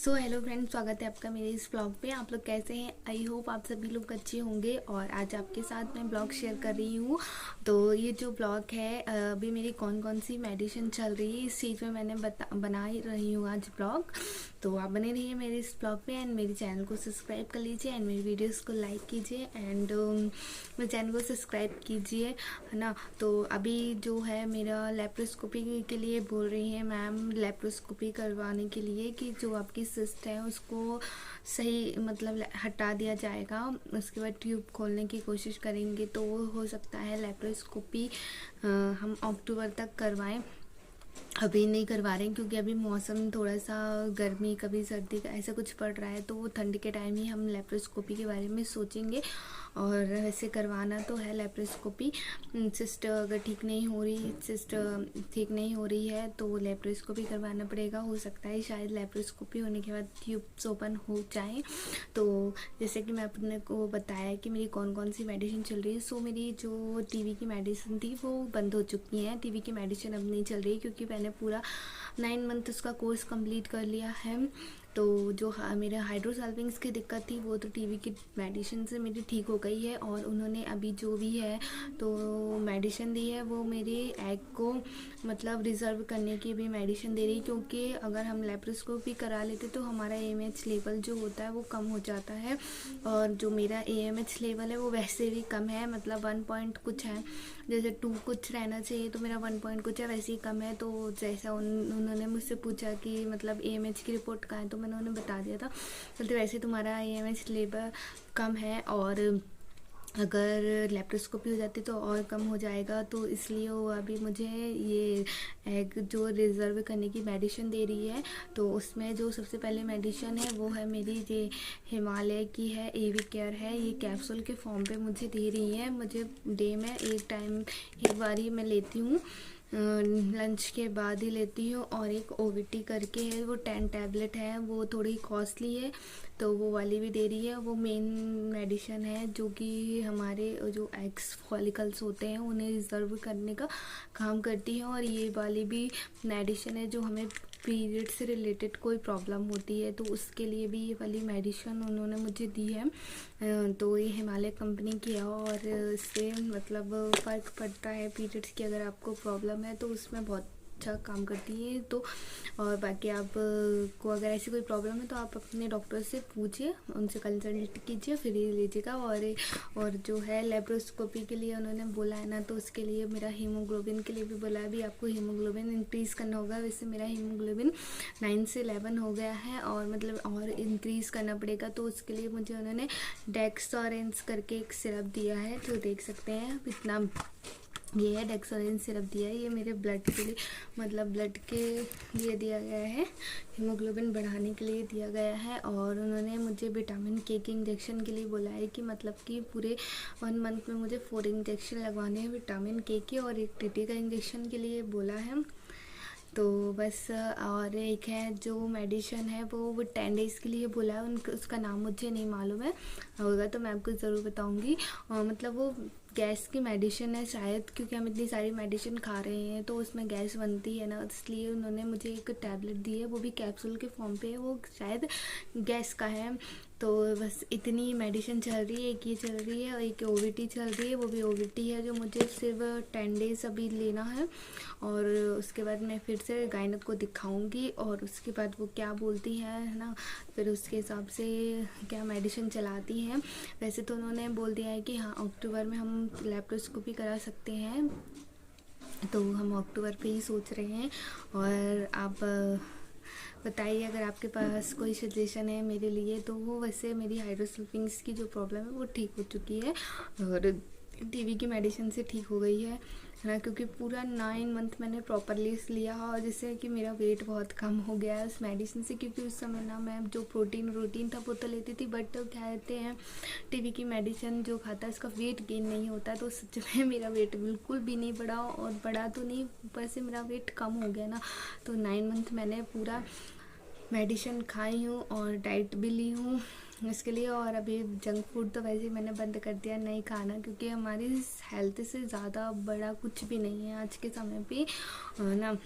So hello friends, स्वागत है आपका मेरे इस ब्लॉग पे। आप लोग कैसे हैं? आई होप आप सभी लोग अच्छे होंगे। और आज आपके साथ मैं ब्लॉग शेयर कर रही हूँ। तो ये जो ब्लॉग है, अभी मेरी कौन कौन सी मेडिसिन चल रही है इस चीज़ में मैंने बना ही रही हूँ आज ब्लॉग। तो आप बने रहिए मेरे इस ब्लॉग पे एंड मेरे चैनल को सब्सक्राइब कर लीजिए एंड मेरी वीडियोस को लाइक कीजिए एंड मेरे चैनल को सब्सक्राइब कीजिए, है ना। तो अभी जो है मेरा लेप्रोस्कोपी के लिए बोल रही है मैम, लेप्रोस्कोपी करवाने के लिए कि जो आपकी सिस्ट है उसको सही मतलब हटा दिया जाएगा। उसके बाद ट्यूब खोलने की कोशिश करेंगे तो हो सकता है लेप्रोस्कोपी हम अक्टूबर तक करवाएं। अभी नहीं करवा रहे हैं क्योंकि अभी मौसम थोड़ा सा गर्मी कभी सर्दी का ऐसा कुछ पड़ रहा है, तो ठंड के टाइम ही हम लेप्रोस्कोपी के बारे में सोचेंगे। और वैसे करवाना तो है लेप्रोस्कोपी। सिस्ट अगर ठीक नहीं हो रही, सिस्ट ठीक नहीं हो रही है तो लेप्रोस्कोपी करवाना पड़ेगा। हो सकता है शायद लेप्रोस्कोपी होने के बाद ट्यूब्स ओपन हो जाए। तो जैसे कि मैं अपने को बताया कि मेरी कौन कौन सी मेडिसिन चल रही है। सो मेरी जो टीवी की मेडिसिन थी वो बंद हो चुकी है। टीवी की मेडिसिन अब नहीं चल रही क्योंकि मैंने पूरा 9 मंथ उसका कोर्स कंप्लीट कर लिया है। तो जो मेरे हाइड्रोसल्फिंग्स की दिक्कत थी वो तो टीवी की मेडिसिन से मेरी ठीक हो गई है। और उन्होंने अभी जो भी है तो मेडिसिन दी है वो मेरे एग को मतलब रिजर्व करने की भी मेडिसिन दे रही, क्योंकि अगर हम लेप्रोस्कोपी करा लेते तो हमारा AMH लेवल जो होता है वो कम हो जाता है। और जो मेरा AMH लेवल है वो वैसे भी कम है, मतलब 1 पॉइंट कुछ है। जैसे 2 कुछ रहना चाहिए तो मेरा 1 पॉइंट कुछ है, वैसे ही कम है। तो जैसा उन्होंने मुझसे पूछा कि मतलब AMH की रिपोर्ट कहाँ है, तो मैंने उन्हें बता दिया था बोलते वैसे तुम्हारा AMH लेवल कम है और अगर लेप्रोस्कोपी हो जाती तो और कम हो जाएगा। तो इसलिए वो अभी मुझे ये एग जो रिजर्व करने की मेडिसिन दे रही है। तो उसमें जो सबसे पहले मेडिसिन है वो है मेरी ये हिमालय की है, AV केयर है। ये कैप्सूल के फॉर्म पे मुझे दे रही है। मुझे डे में एक बार ही मैं लेती हूँ, लंच के बाद ही लेती हूँ। और एक OVT करके है, वो 10 टैबलेट है, वो थोड़ी कॉस्टली है तो वो वाली भी दे रही है। वो मेन मेडिसिन है जो कि हमारे जो एग्स फॉलिकल्स होते हैं उन्हें रिजर्व करने का काम करती है। और ये वाली भी मेडिसिन है जो हमें पीरियड से रिलेटेड कोई प्रॉब्लम होती है तो उसके लिए भी ये वाली मेडिसिन उन्होंने मुझे दी है। तो ये हिमालय कंपनी की है और इससे मतलब फ़र्क पड़ता है पीरियड्स की। अगर आपको प्रॉब्लम है तो उसमें बहुत अच्छा काम करती है। तो और बाकी आप को अगर ऐसी कोई प्रॉब्लम है तो आप अपने डॉक्टर से पूछिए, उनसे कंसल्ट कीजिए, फिर ही लीजिएगा। और जो है लेप्रोस्कोपी के लिए उन्होंने बोला है ना, तो उसके लिए मेरा हीमोग्लोबिन के लिए भी बोला है। अभी आपको हीमोग्लोबिन इंक्रीज़ करना होगा। वैसे मेरा हीमोग्लोबिन 9 से 11 हो गया है और मतलब और इंक्रीज़ करना पड़ेगा। तो उसके लिए मुझे उन्होंने डेक्सोरेंस करके एक सिरप दिया है, तो देख सकते हैं इतना ये है डेक्सोरेंस सिरप दिया है। ये मेरे ब्लड के लिए मतलब ब्लड के लिए दिया गया है, हीमोग्लोबिन बढ़ाने के लिए दिया गया है। और उन्होंने मुझे विटामिन K के इंजेक्शन के लिए बोला है कि मतलब कि पूरे 1 मंथ में मुझे 4 इंजेक्शन लगवाने हैं विटामिन K के, और एक TT का इंजेक्शन के लिए बोला है। तो बस और एक है जो मेडिसिन है वो 10 डेज़ के लिए बोला है। उसका नाम मुझे नहीं मालूम है, होगा तो मैं आपको ज़रूर बताऊंगी। मतलब वो गैस की मेडिसिन है शायद, क्योंकि हम इतनी सारी मेडिसिन खा रहे हैं तो उसमें गैस बनती है ना, इसलिए उन्होंने मुझे एक टैबलेट दी है, वो भी कैप्सूल के फॉर्म पे है, वो शायद गैस का है। तो बस इतनी मेडिसिन चल रही है, एक ये चल रही है और एक OVT चल रही है। वो भी OVT है जो मुझे सिर्फ 10 डेज़ अभी लेना है। और उसके बाद मैं फिर से गायनक को दिखाऊंगी और उसके बाद वो क्या बोलती है ना, फिर उसके हिसाब से क्या मेडिसिन चलाती हैं। वैसे तो उन्होंने बोल दिया है कि हाँ अक्टूबर में हम लेप्रोस्कोपी करा सकते हैं, तो हम अक्टूबर पे ही सोच रहे हैं। और आप बताइए अगर आपके पास कोई सजेशन है मेरे लिए तो। वो वैसे मेरी हाइड्रोसल्फिंग्स की जो प्रॉब्लम है वो ठीक हो चुकी है और टीवी की मेडिसिन से ठीक हो गई है ना, क्योंकि पूरा 9 मंथ मैंने प्रॉपरली लिया और जिससे कि मेरा वेट बहुत कम हो गया है उस मेडिसिन से। क्योंकि उस समय ना मैं जो प्रोटीन था वो तो लेती थी, बट क्या कहते हैं टीवी की मेडिसिन जो खाता है उसका वेट गेन नहीं होता। तो सच में मेरा वेट बिल्कुल भी नहीं बढ़ा, और बढ़ा तो नहीं, ऊपर से मेरा वेट कम हो गया ना। तो 9 मंथ मैंने पूरा मेडिसिन खाई हूँ और डाइट भी ली हूँ इसके लिए। और अभी जंक फूड तो वैसे ही मैंने बंद कर दिया नहीं खाना, क्योंकि हमारी हेल्थ से ज़्यादा बड़ा कुछ भी नहीं है आज के समय पे, ना।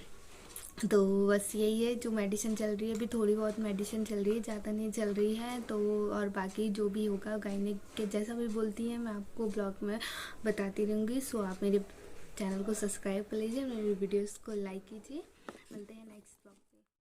तो बस यही है जो मेडिसिन चल रही है, अभी थोड़ी बहुत मेडिसिन चल रही है, ज़्यादा नहीं चल रही है। तो और बाकी जो भी होगा गायनिक के जैसा भी बोलती है मैं आपको ब्लॉग में बताती रहूँगी। सो आप मेरे चैनल को सब्सक्राइब कर लीजिए, मेरी वीडियोस को लाइक कीजिए। मिलते हैं नेक्स्ट ब्लॉग।